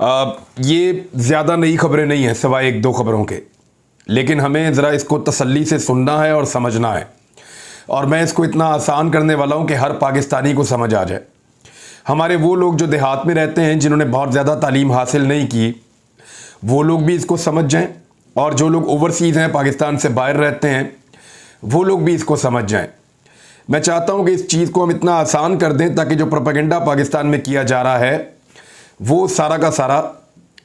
ये ज़्यादा नई खबरें नहीं हैं सिवाय एक दो खबरों के, लेकिन हमें ज़रा इसको तसल्ली से सुनना है और समझना है। और मैं इसको इतना आसान करने वाला हूँ कि हर पाकिस्तानी को समझ आ जाए। हमारे वो लोग जो देहात में रहते हैं, जिन्होंने बहुत ज़्यादा तालीम हासिल नहीं की, वो लोग भी इसको समझ जाएं, और जो लोग ओवरसीज़ हैं, पाकिस्तान से बाहर रहते हैं, वो लोग भी इसको समझ जाएं। मैं चाहता हूँ कि इस चीज़ को हम इतना आसान कर दें ताकि जो प्रोपेगेंडा पाकिस्तान में किया जा रहा है वो सारा का सारा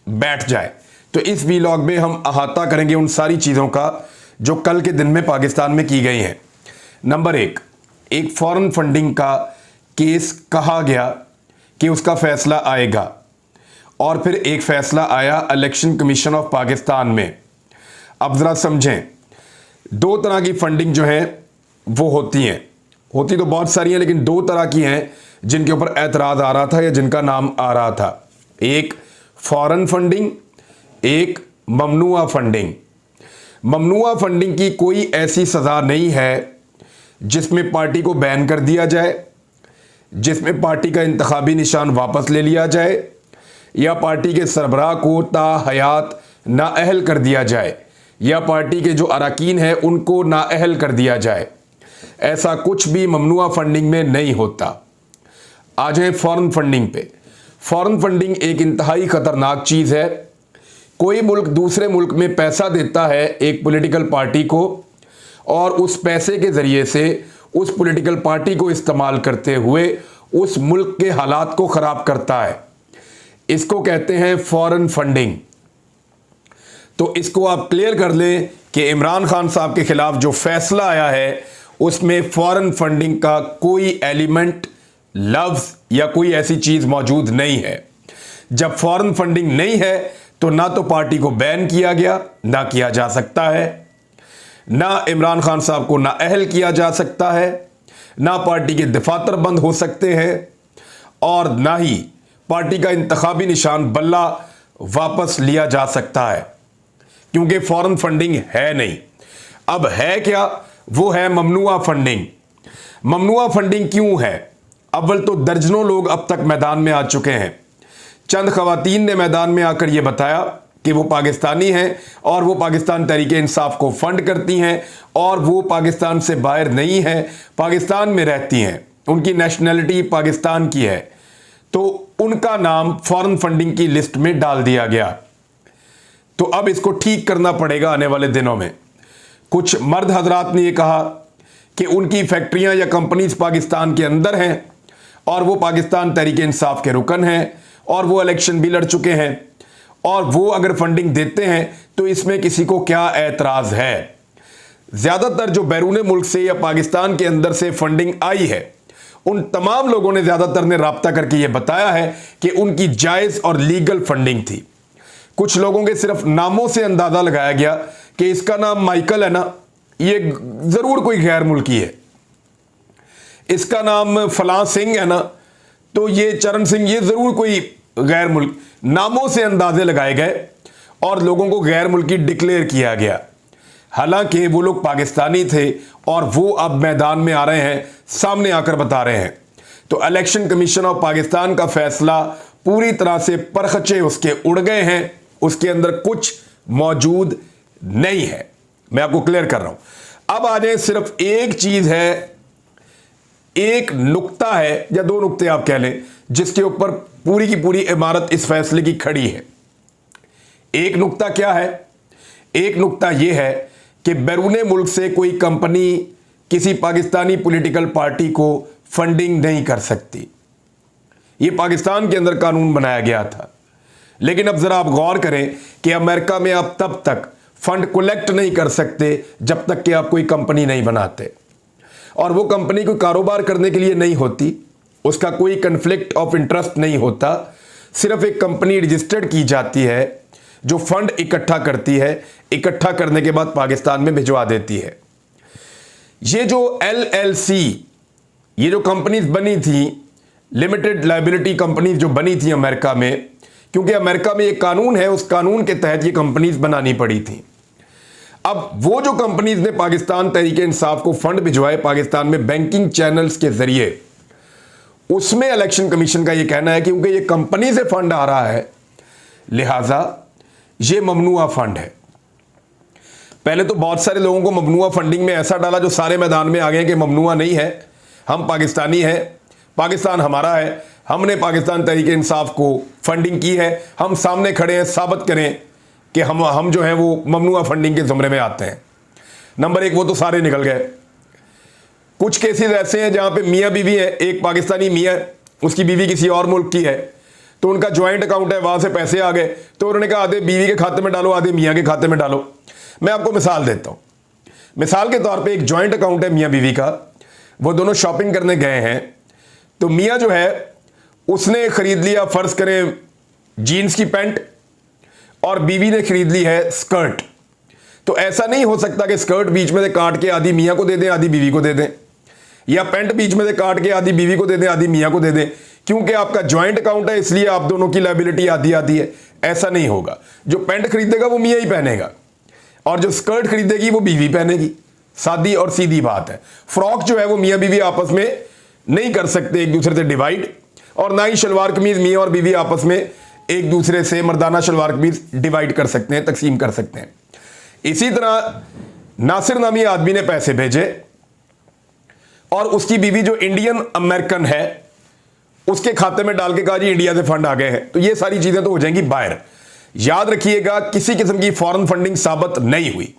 बैठ जाए। तो इस वीलॉग में हम अहाता करेंगे उन सारी चीज़ों का जो कल के दिन में पाकिस्तान में की गई हैं। नंबर एक फॉरेन फंडिंग का केस कहा गया कि उसका फैसला आएगा, और फिर एक फैसला आया इलेक्शन कमीशन ऑफ पाकिस्तान में। अब ज़रा समझें, दो तरह की फंडिंग जो है वो होती तो बहुत सारी हैं, लेकिन दो तरह की हैं जिनके ऊपर एतराज़ आ रहा था या जिनका नाम आ रहा था। एक फॉरेन फंडिंग, एक ममनुआ फंडिंग। ममनुआ फंडिंग की कोई ऐसी सज़ा नहीं है जिसमें पार्टी को बैन कर दिया जाए, जिसमें पार्टी का इंतखाबी निशान वापस ले लिया जाए, या पार्टी के सरबराह को ताहयात नाअहल कर दिया जाए, या पार्टी के जो अरकान हैं उनको नाअहल कर दिया जाए। ऐसा कुछ भी ममनुआ फंडिंग में नहीं होता। आ जाए फॉरेन फंडिंग पे। फॉरेन फंडिंग एक इंतहाई ख़तरनाक चीज़ है। कोई मुल्क दूसरे मुल्क में पैसा देता है एक पॉलिटिकल पार्टी को, और उस पैसे के ज़रिए से उस पॉलिटिकल पार्टी को इस्तेमाल करते हुए उस मुल्क के हालात को ख़राब करता है। इसको कहते हैं फॉरेन फंडिंग। तो इसको आप क्लियर कर लें कि इमरान खान साहब के खिलाफ जो फैसला आया है उसमें फॉरेन फंडिंग का कोई एलिमेंट, लफ्ज़ या कोई ऐसी चीज़ मौजूद नहीं है। जब फॉरेन फंडिंग नहीं है तो ना तो पार्टी को बैन किया गया, ना किया जा सकता है, ना इमरान खान साहब को नाअहल किया जा सकता है, ना पार्टी के दफातर बंद हो सकते हैं, और ना ही पार्टी का इंतखाबी निशान बल्ला वापस लिया जा सकता है, क्योंकि फॉरेन फंडिंग है नहीं। अब है क्या? वो है ममनुआ फंडिंग। ममनुआ फंडिंग क्यों है? अव्वल तो दर्जनों लोग अब तक मैदान में आ चुके हैं। चंद खवातीन ने मैदान में आकर यह बताया कि वो पाकिस्तानी हैं और वो पाकिस्तान तहरीक इंसाफ को फंड करती हैं, और वो पाकिस्तान से बाहर नहीं है, पाकिस्तान में रहती हैं, उनकी नेशनैलिटी पाकिस्तान की है। तो उनका नाम फॉरेन फंडिंग की लिस्ट में डाल दिया गया। तो अब इसको ठीक करना पड़ेगा आने वाले दिनों में। कुछ मर्द हजरात ने यह कहा कि उनकी फैक्ट्रियां या कंपनीज पाकिस्तान के अंदर हैं और वो पाकिस्तान तहरीक इंसाफ के रुकन हैं, और वो इलेक्शन भी लड़ चुके हैं, और वो अगर फंडिंग देते हैं तो इसमें किसी को क्या एतराज़ है। ज़्यादातर जो बैरून मुल्क से या पाकिस्तान के अंदर से फंडिंग आई है, उन तमाम लोगों ने, ज़्यादातर ने राब्ता करके ये बताया है कि उनकी जायज़ और लीगल फंडिंग थी। कुछ लोगों के सिर्फ नामों से अंदाज़ा लगाया गया कि इसका नाम माइकल है ना, ये ज़रूर कोई गैर मुल्की है, इसका नाम फलां सिंह है ना, तो ये चरण सिंह, ये ज़रूर कोई गैर मुल्क। नामों से अंदाजे लगाए गए और लोगों को गैर मुल्की डिक्लेयर किया गया, हालांकि वो लोग पाकिस्तानी थे और वो अब मैदान में आ रहे हैं, सामने आकर बता रहे हैं। तो इलेक्शन कमीशन ऑफ पाकिस्तान का फैसला पूरी तरह से परखचे उसके उड़ गए हैं, उसके अंदर कुछ मौजूद नहीं है। मैं आपको क्लियर कर रहा हूं। अब आ जाए, सिर्फ एक चीज है, एक नुक्ता है या दो नुक्ते आप कह लें, जिसके ऊपर पूरी की पूरी इमारत इस फैसले की खड़ी है। एक नुक्ता क्या है? एक नुक्ता यह है कि बैरूने मुल्क से कोई कंपनी किसी पाकिस्तानी पॉलिटिकल पार्टी को फंडिंग नहीं कर सकती। यह पाकिस्तान के अंदर कानून बनाया गया था, लेकिन अब जरा आप गौर करें कि अमेरिका में आप तब तक फंड कलेक्ट नहीं कर सकते जब तक कि आप कोई कंपनी नहीं बनाते, और वो कंपनी को कारोबार करने के लिए नहीं होती, उसका कोई कन्फ्लिक्ट ऑफ इंटरेस्ट नहीं होता। सिर्फ एक कंपनी रजिस्टर्ड की जाती है जो फंड इकट्ठा करती है, इकट्ठा करने के बाद पाकिस्तान में भिजवा देती है। ये जो LLC, ये जो कंपनीज बनी थी, लिमिटेड लायबिलिटी कंपनीज जो बनी थी अमेरिका में, क्योंकि अमेरिका में एक कानून है, उस कानून के तहत ये कंपनीज बनानी पड़ी थी। अब वो जो कंपनीज ने पाकिस्तान तहरीक इंसाफ को फंड भिजवाए पाकिस्तान में बैंकिंग चैनल्स के जरिए, उसमें इलेक्शन कमीशन का ये कहना है कि क्योंकि ये कंपनी से फंड आ रहा है, लिहाजा ये ममनुआ फंड है। पहले तो बहुत सारे लोगों को ममनुआ फंडिंग में ऐसा डाला जो सारे मैदान में आ गए कि ममनुआ नहीं है, हम पाकिस्तानी हैं, पाकिस्तान हमारा है, हमने पाकिस्तान तहरीक इंसाफ को फंडिंग की है, हम सामने खड़े हैं, साबित करें कि हम जो है वो ममनुआ फंडिंग के ज़ुमरे में आते हैं। नंबर एक, वो तो सारे निकल गए। कुछ केसेस ऐसे हैं जहां पे मियाँ बीवी है, एक पाकिस्तानी मियाँ, उसकी बीवी किसी और मुल्क की है, तो उनका ज्वाइंट अकाउंट है, वहां से पैसे आ गए तो उन्होंने कहा आधे बीवी के खाते में डालो, आधे मियाँ के खाते में डालो। मैं आपको मिसाल देता हूँ। मिसाल के तौर पे एक ज्वाइंट अकाउंट है मियाँ बीवी का, वो दोनों शॉपिंग करने गए हैं, तो मियाँ जो है उसने खरीद लिया, फर्ज करें जीन्स की पैंट, और बीवी ने खरीद ली है स्कर्ट। तो ऐसा नहीं हो सकता कि स्कर्ट बीच में से काट के आधी मियाँ को दे दें, आधी बीवी को दे दें, या पैंट बीच में से काट के आधी बीवी को दे दें, आधी मियाँ को दे दें, क्योंकि आपका ज्वाइंट अकाउंट है इसलिए आप दोनों की लायबिलिटी आधी आधी है। ऐसा नहीं होगा। जो पैंट खरीदेगा वो मियाँ ही पहनेगा, और जो स्कर्ट खरीदेगी वो बीवी पहनेगी। सादी और सीधी बात है। फ्रॉक जो है वो मियाँ बीवी आपस में नहीं कर सकते एक दूसरे से डिवाइड, और ना ही शलवार कमीज मियाँ और बीवी आपस में एक दूसरे से मर्दाना शलवार कमीज डिवाइड कर सकते हैं, तकसीम कर सकते हैं। इसी तरह नासिर नामी आदमी ने पैसे भेजे और उसकी बीवी जो इंडियन अमेरिकन है उसके खाते में डाल के कहा जी इंडिया से फंड आ गए हैं, तो ये सारी चीजें तो हो जाएंगी बाहर। याद रखिएगा, किसी किस्म की फॉरेन फंडिंग साबित नहीं हुई।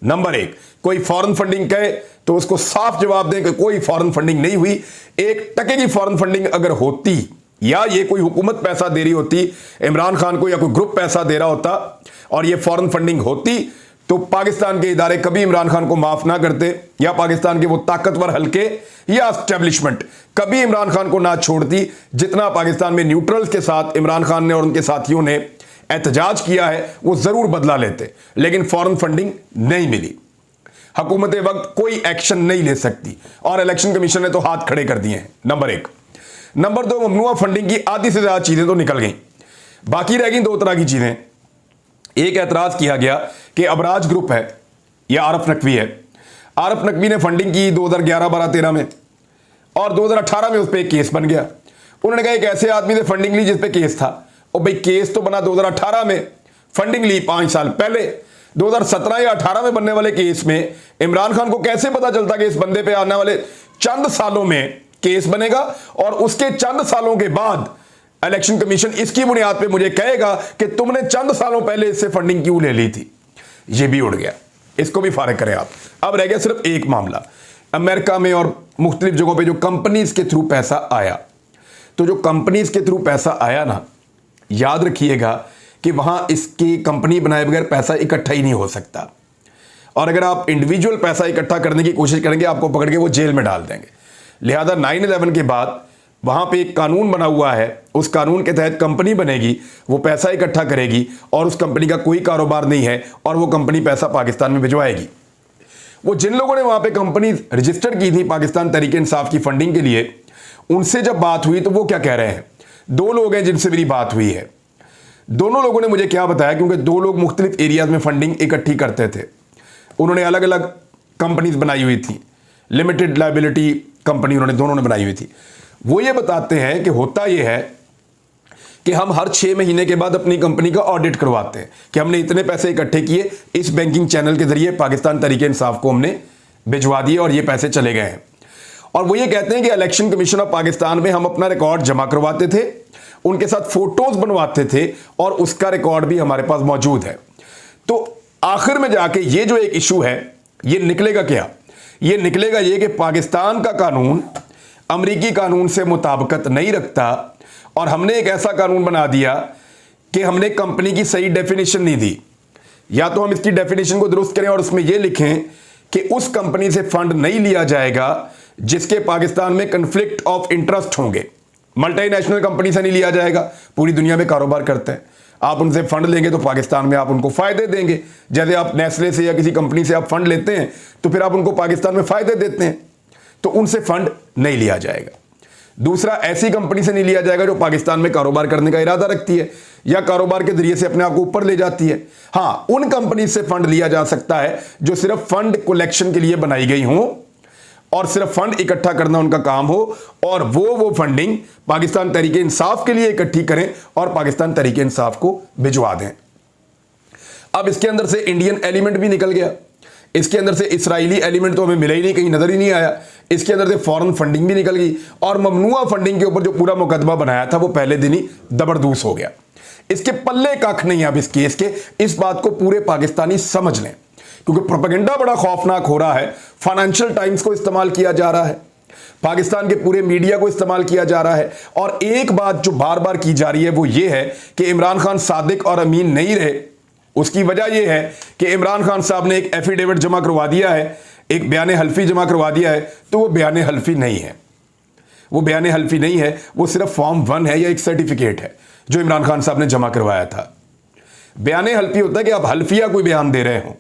नंबर एक, कोई फॉरेन फंडिंग कहे तो उसको साफ जवाब दें कि कोई फॉरेन फंडिंग नहीं हुई। 1% की फॉरेन फंडिंग अगर होती, या ये कोई हुकूमत पैसा दे रही होती इमरान खान को, या कोई ग्रुप पैसा दे रहा होता और ये फॉरेन फंडिंग होती, तो पाकिस्तान के इदारे कभी इमरान खान को माफ ना करते, या पाकिस्तान के वो ताकतवर हल्के या एस्टेब्लिशमेंट कभी इमरान खान को ना छोड़ती, जितना पाकिस्तान में न्यूट्रल्स के साथ इमरान खान ने और उनके साथियों ने एहतजाज किया है वो जरूर बदला लेते। लेकिन फॉरेन फंडिंग नहीं मिली, हुकूमत वक्त कोई एक्शन नहीं ले सकती, और इलेक्शन कमीशन ने तो हाथ खड़े कर दिए हैं। नंबर एक। नंबर दो, ममनुआ फंडिंग की आधी से ज्यादा चीजें तो निकल गई, बाकी रह गई 2 तरह की चीजें। एक एतराज किया गया कि अबराज ग्रुप है या आरफ नकवी है, आरफ नकवी ने फंडिंग की 2011, 12, 13 में, और 2018 में उस पर एक केस बन गया। उन्होंने कहा एक ऐसे आदमी से फंडिंग ली जिस पे केस था, और भाई केस तो बना 2018 में, फंडिंग ली 5 साल पहले। 2017 या 18 में बनने वाले केस में इमरान खान को कैसे पता चलता कि इस बंदे पे आने वाले चंद सालों में केस बनेगा, और उसके चंद सालों के बाद इलेक्शन कमीशन इसकी बुनियाद पे मुझे कहेगा कि तुमने चंद सालों पहले इससे फंडिंग क्यों ले ली थी। ये भी उड़ गया, इसको भी फारिग करें आप। अब रह गया सिर्फ एक मामला, अमेरिका में और मुख्तलिफ जगहों पे जो कंपनीज के थ्रू पैसा आया। तो जो कंपनीज के थ्रू पैसा आया ना, याद रखिएगा कि वहां इसकी कंपनी बनाए बगैर पैसा इकट्ठा ही नहीं हो सकता, और अगर आप इंडिविजुअल पैसा इकट्ठा करने की कोशिश करेंगे आपको पकड़ के वो जेल में डाल देंगे। लिहाजा 9/11 के बाद वहां पे एक कानून बना हुआ है, उस कानून के तहत कंपनी बनेगी, वो पैसा इकट्ठा करेगी, और उस कंपनी का कोई कारोबार नहीं है, और वो कंपनी पैसा पाकिस्तान में भिजवाएगी। वो जिन लोगों ने वहां पे कंपनी रजिस्टर की थी पाकिस्तान तहरीक इंसाफ की फंडिंग के लिए, उनसे जब बात हुई तो वो क्या कह रहे हैं। 2 लोग हैं जिनसे मेरी बात हुई है, दोनों लोगों ने मुझे क्या बताया, क्योंकि 2 लोग मुख्तलिफ एरियाज में फंडिंग इकट्ठी करते थे, उन्होंने अलग अलग कंपनीज बनाई हुई थी, लिमिटेड लायबिलिटी कंपनी उन्होंने दोनों ने बनाई हुई थी। वो ये बताते हैं कि होता ये है कि हम हर 6 महीने के बाद अपनी कंपनी का ऑडिट करवाते हैं कि हमने इतने पैसे इकट्ठे किए, इस बैंकिंग चैनल के जरिए पाकिस्तान तहरीक इंसाफ को हमने भिजवा दिए और ये पैसे चले गए हैं। और वो ये कहते हैं कि इलेक्शन कमीशन ऑफ पाकिस्तान में हम अपना रिकॉर्ड जमा करवाते थे, उनके साथ फोटोज बनवाते थे, और उसका रिकॉर्ड भी हमारे पास मौजूद है। तो आखिर में जाके ये जो एक इशू है, ये निकलेगा क्या? ये निकलेगा ये कि पाकिस्तान का कानून अमरीकी कानून से मुताबिकत नहीं रखता, और हमने एक ऐसा कानून बना दिया कि हमने कंपनी की सही डेफिनेशन नहीं दी। या तो हम इसकी डेफिनेशन को दुरुस्त करें और उसमें यह लिखें कि उस कंपनी से फंड नहीं लिया जाएगा जिसके पाकिस्तान में कन्फ्लिक्ट ऑफ इंटरेस्ट होंगे। मल्टीनेशनल कंपनी से नहीं लिया जाएगा, पूरी दुनिया में कारोबार करते हैं, आप उनसे फंड लेंगे तो पाकिस्तान में आप उनको फायदे देंगे। जैसे आप नेस्ले से या किसी कंपनी से आप फंड लेते हैं तो फिर आप उनको पाकिस्तान में फायदे देते हैं, तो उनसे फंड नहीं लिया जाएगा। दूसरा, ऐसी कंपनी से नहीं लिया जाएगा जो पाकिस्तान में कारोबार करने का इरादा रखती है या कारोबार के जरिए से अपने आप को ऊपर ले जाती है। हाँ, उन कंपनी से फंड लिया जा सकता है जो सिर्फ फंड कलेक्शन के लिए बनाई गई हों और सिर्फ फंड इकट्ठा करना उनका काम हो, और वो फंडिंग पाकिस्तान तहरीके इंसाफ के लिए इकट्ठी करें और पाकिस्तान तहरीके इंसाफ को भिजवा दें। अब इसके अंदर से इंडियन एलिमेंट भी निकल गया, इसके अंदर से इस्राइली एलिमेंट तो हमें मिला ही नहीं, कहीं नजर ही नहीं आया, इसके अंदर से फॉरेन फंडिंग भी निकल गई, और ममनुआ फंडिंग के ऊपर जो पूरा मुकदमा बनाया था वो पहले दिन ही दबरदूस हो गया। इसके पल्ले कख नहीं है अब इस केस के। इस बात को पूरे पाकिस्तानी समझ लें, क्योंकि प्रोपेगेंडा बड़ा खौफनाक हो रहा है। फाइनेंशियल टाइम्स को इस्तेमाल किया जा रहा है, पाकिस्तान के पूरे मीडिया को इस्तेमाल किया जा रहा है, और एक बात जो बार बार की जा रही है वो ये है कि इमरान खान सादिक और अमीन नहीं रहे। उसकी वजह यह है कि इमरान खान साहब ने एक एफिडेविट जमा करवा दिया है, एक बयान हल्फी जमा करवा दिया है, तो वो बयान हल्फी नहीं है, वो बयान हल्फी नहीं है, वो सिर्फ फॉर्म 1 है या एक सर्टिफिकेट है जो इमरान खान साहब ने जमा करवाया था। बयान हल्फी होता है कि आप हल्फिया कोई बयान दे रहे हो,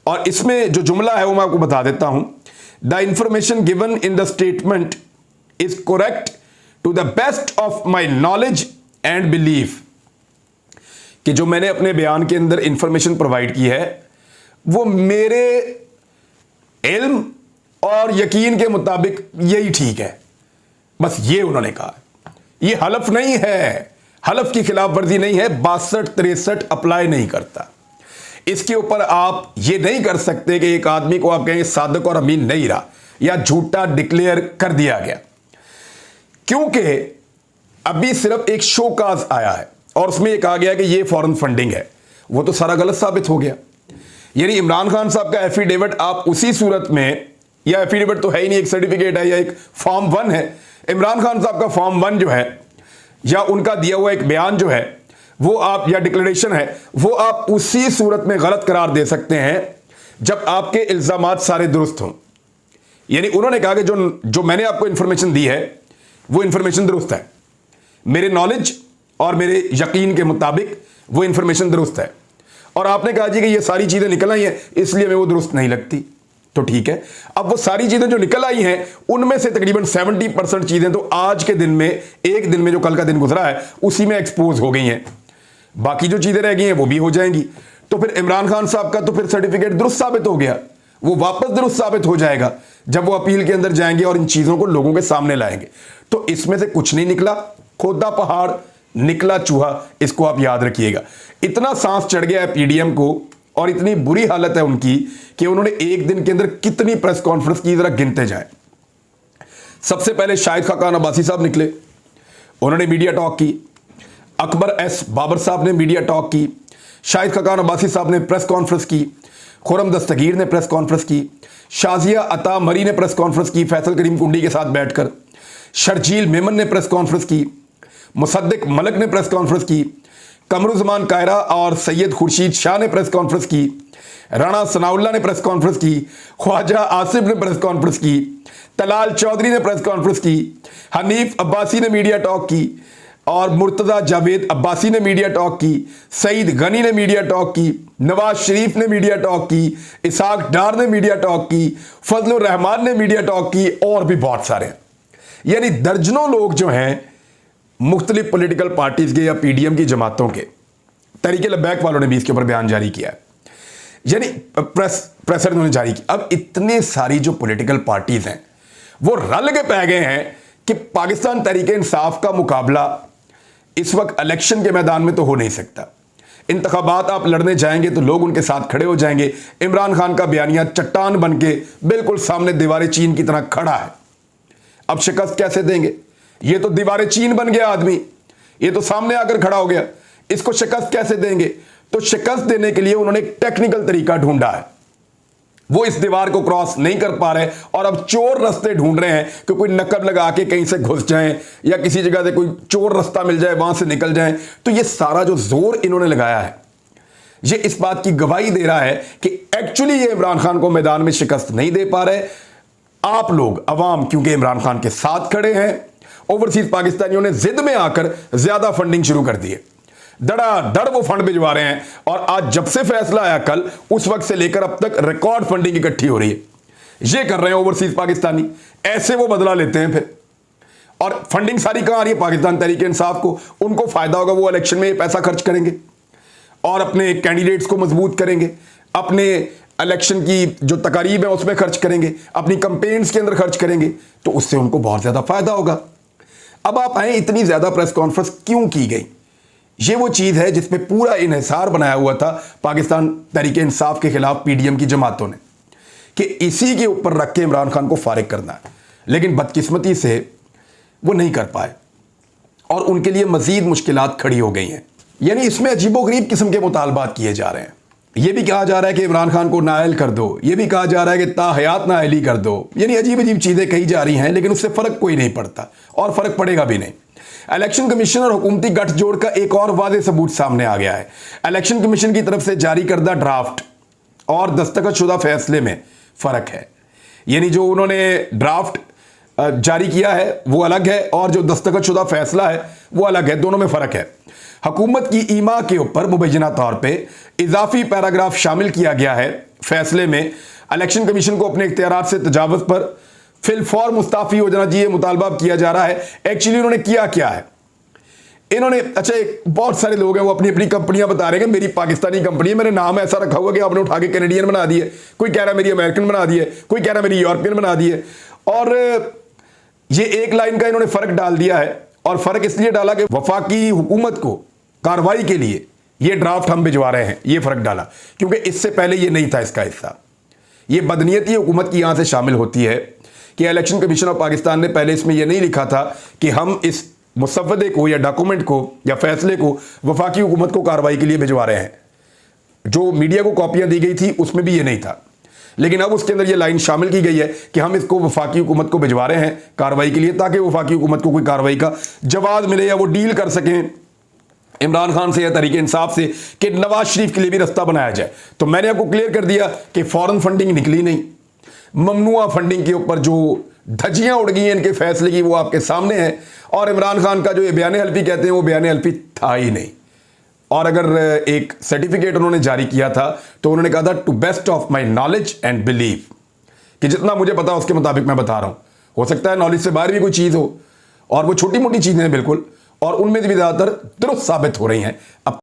और इसमें जो जुमला है वो मैं आपको बता देता हूं। The information given in the statement is correct to the best of my knowledge and belief, कि जो मैंने अपने बयान के अंदर इंफॉर्मेशन प्रोवाइड की है वो मेरे इल्म और यकीन के मुताबिक यही ठीक है, बस ये उन्होंने कहा। ये हलफ नहीं है, हलफ की खिलाफ वर्जी नहीं है, 62-63 अप्लाई नहीं करता। इसके ऊपर आप ये नहीं कर सकते कि एक आदमी को आप कहेंगे सादिक और अमीन नहीं रहा या झूठा डिक्लेयर कर दिया गया, क्योंकि अभी सिर्फ एक शोकाज आया है और उसमें यह कहा गया कि ये फॉरेन फंडिंग है। वो तो सारा गलत साबित हो गया। यानी इमरान खान साहब का एफिडेविट आप उसी सूरत में, या एफिडेविट तो है ही नहीं, एक सर्टिफिकेट है या एक फॉर्म 1 है। इमरान खान साहब का फॉर्म 1 जो है या उनका दिया हुआ एक बयान जो है वो आप, या डिक्लेरेशन है, वो आप उसी सूरत में गलत करार दे सकते हैं जब आपके इल्जामात सारे दुरुस्त हों। यानी उन्होंने कहा कि जो मैंने आपको इंफॉर्मेशन दी है वो इंफॉर्मेशन दुरुस्त है, मेरे नॉलेज और मेरे यकीन के मुताबिक वो इंफॉर्मेशन दुरुस्त है, और आपने कहा जी कि ये सारी चीजें निकल आई हैं इसलिए हमें वो दुरुस्त नहीं लगती। तो ठीक है, अब वो सारी चीजें जो निकल आई हैं उनमें से तकरीबन 70% चीजें तो आज के दिन में, एक दिन में जो कल का दिन गुजरा है उसी में एक्सपोज हो गई हैं, बाकी जो चीजें रह गई हैं वो भी हो जाएंगी। तो फिर इमरान खान साहब का तो फिर सर्टिफिकेट दुरुस्त साबित हो गया, वो वापस दुरुस्त साबित हो जाएगा जब वो अपील के अंदर जाएंगे और इन चीजों को लोगों के सामने लाएंगे। तो इसमें से कुछ नहीं निकला, खोदा पहाड़ निकला चूहा, इसको आप याद रखिएगा। इतना सांस चढ़ गया है पीडीएम को और इतनी बुरी हालत है उनकी कि उन्होंने एक दिन के अंदर कितनी प्रेस कॉन्फ्रेंस की, जरा गिनते जाए। सबसे पहले शाहिद खाकान अब्बासी साहब निकले, उन्होंने मीडिया टॉक की। अकबर एस बाबर साहब ने मीडिया टॉक की। शाहिद खाकान अब्बासी साहब ने प्रेस कॉन्फ्रेंस की। खुरम दस्तगीर ने प्रेस कॉन्फ्रेंस की। शाजिया अता मरी ने प्रेस कॉन्फ्रेंस की फैसल करीम कुंडी के साथ बैठकर। शर्जील मेमन ने प्रेस कॉन्फ्रेंस की। मुसद्दिक मलक ने प्रेस कॉन्फ्रेंस की। कमरुज़मान कायरा और सैयद खुर्शीद शाह ने प्रेस कॉन्फ्रेंस की। राणा सनाउल्लाह ने प्रेस कॉन्फ्रेंस की। ख्वाजा आसिफ ने प्रेस कॉन्फ्रेंस की। तलाल चौधरी ने प्रेस कॉन्फ्रेंस की। हनीफ अब्बासी ने मीडिया टॉक की और मुर्तज़ा जावेद अब्बासी ने मीडिया टॉक की। सईद गनी ने मीडिया टॉक की। नवाज शरीफ ने मीडिया टॉक की। इसाक डार ने मीडिया टॉक की। फजलुर रहमान ने मीडिया टॉक की, और भी बहुत सारे। यानी दर्जनों लोग जो हैं मुख्तलिफ पॉलिटिकल पार्टीज के या पीडीएम की जमातों के, तहरीक लब्बैक वालों ने भी इसके ऊपर बयान जारी किया है, यानी प्रेसर उन्होंने जारी की। अब इतने सारी जो पॉलिटिकल पार्टीज हैं वो रल के पै गए हैं कि पाकिस्तान तहरीक इंसाफ का मुकाबला इस वक्त इलेक्शन के मैदान में तो हो नहीं सकता। इंतखाबात आप लड़ने जाएंगे तो लोग उनके साथ खड़े हो जाएंगे। इमरान खान का बयानिया चट्टान बन के बिल्कुल सामने दीवार चीन की तरह खड़ा है। अब शिकस्त कैसे देंगे? ये तो दीवार चीन बन गया आदमी, ये तो सामने आकर खड़ा हो गया, इसको शिकस्त कैसे देंगे? तो शिकस्त देने के लिए उन्होंने एक टेक्निकल तरीका ढूंढा है। वो इस दीवार को क्रॉस नहीं कर पा रहे और अब चोर रास्ते ढूंढ रहे हैं कि कोई नकब लगा के कहीं से घुस जाएं या किसी जगह से कोई चोर रास्ता मिल जाए, वहां से निकल जाएं। तो ये सारा जो जोर इन्होंने लगाया है ये इस बात की गवाही दे रहा है कि एक्चुअली ये इमरान खान को मैदान में शिकस्त नहीं दे पा रहे। आप लोग अवाम क्योंकि इमरान खान के साथ खड़े हैं, ओवरसीज पाकिस्तानियों ने जिद में आकर ज्यादा फंडिंग शुरू कर दी है, धड़ाधड़ वो फंड भिजवा रहे हैं। और आज जब से फैसला आया कल, उस वक्त से लेकर अब तक रिकॉर्ड फंडिंग इकट्ठी हो रही है। ये कर रहे हैं ओवरसीज पाकिस्तानी, ऐसे वो बदला लेते हैं फिर। और फंडिंग सारी कहां आ रही है? पाकिस्तान तहरीक इंसाफ को। उनको फायदा होगा, वो इलेक्शन में पैसा खर्च करेंगे और अपने कैंडिडेट्स को मजबूत करेंगे, अपने इलेक्शन की जो तकारीब है उसमें खर्च करेंगे, अपनी कंपेन्स के अंदर खर्च करेंगे, तो उससे उनको बहुत ज़्यादा फायदा होगा। अब आप आए, इतनी ज़्यादा प्रेस कॉन्फ्रेंस क्यों की गई? ये वो चीज़ है जिसमें पूरा इन्हिसार बनाया हुआ था पाकिस्तान तहरीक-ए-इंसाफ के खिलाफ पीडीएम की जमातों ने, कि इसी के ऊपर रख के इमरान खान को फारिग करना है। लेकिन बदकिस्मती से वो नहीं कर पाए और उनके लिए मजीद मुश्किलात खड़ी हो गई हैं। यानी इसमें अजीबोगरीब किस्म के मुतालबात किए जा रहे हैं। यह भी कहा जा रहा है कि इमरान खान को नाअहल कर दो, यह भी कहा जा रहा है कि ताहयात नाअहली कर दो। यानी अजीब अजीब चीज़ें कही जा रही हैं, लेकिन उससे फ़र्क कोई नहीं पड़ता और फ़र्क पड़ेगा भी नहीं। इलेक्शन कमीशन और हुकूमती गठजोड़ का एक और वाज़ेह सबूत सामने आ गया है। इलेक्शन कमीशन की तरफ से जारी करदा ड्राफ्ट और दस्तखतशुदा फैसले में फ़र्क है। यानी जो उन्होंने ड्राफ्ट जारी किया है वो अलग है और जो दस्तखतशुदा फैसला है वो अलग है, दोनों में फ़र्क है। हुकूमत की ईमा के ऊपर मुबैना तौर पे इजाफी पैराग्राफ शामिल किया गया है फैसले में। इलेक्शन कमीशन को अपने इख्तियारात से तजावुज़ पर फिलफौर मुस्ताफ़ी हो जाना चाहिए, मुतालबा किया जा रहा है। एक्चुअली उन्होंने किया क्या है, इन्होंने बहुत सारे लोग हैं वो अपनी अपनी कंपनियां बता रहे हैं कि मेरी पाकिस्तानी कंपनी है, मेरे नाम ऐसा रखा हुआ कि आपने उठा के कैनेडियन बना दिए, कोई कह रहा है मेरी अमेरिकन बना दी है, कोई कह रहा है मेरी यूरोपियन बना दी है। और ये एक लाइन का इन्होंने फ़र्क डाल दिया है, और फ़र्क इसलिए डाला कि वफाकी हुकूमत को कार्रवाई के लिए ये ड्राफ्ट हम भिजवा रहे हैं, ये फ़र्क डाला, क्योंकि इससे पहले ये नहीं था इसका हिस्सा। ये बदनीयती हुकूमत की यहाँ से शामिल होती है कि इलेक्शन कमीशन ऑफ पाकिस्तान ने पहले इसमें यह नहीं लिखा था कि हम इस मुसव्वदे को या डॉक्यूमेंट को या फैसले को वफाकी हुकूमत को कार्रवाई के लिए भिजवा रहे हैं। जो मीडिया को कॉपियाँ दी गई थी उसमें भी ये नहीं था, लेकिन अब उसके अंदर ये लाइन शामिल की गई है कि हम इसको वफाकी हुकूमत को भिजवा रहे हैं कार्रवाई के लिए, ताकि वफाकी हुकूमत को कोई कार्रवाई का जवाब मिले या वो डील कर सकें इमरान खान से या तहरीक इंसाफ से कि नवाज शरीफ के लिए भी रास्ता बनाया जाए। तो मैंने आपको क्लियर कर दिया कि फॉरेन फंडिंग निकली नहीं, ममनुआ फंडिंग के ऊपर जो धज्जियां उड़ गई हैं इनके फैसले की वो आपके सामने है, और इमरान खान का जो ये बयान हल्फी कहते हैं वो बयान हल्फी था ही नहीं। और अगर एक सर्टिफिकेट उन्होंने जारी किया था तो उन्होंने कहा था to best of my knowledge and believe, कि जितना मुझे पता उसके मुताबिक मैं बता रहा हूं। हो सकता है नॉलेज से बाहर भी कोई चीज़ हो, और वो छोटी मोटी चीज़ें हैं बिल्कुल, और उनमें भी ज़्यादातर दुरुस्त साबित हो रही हैं। अब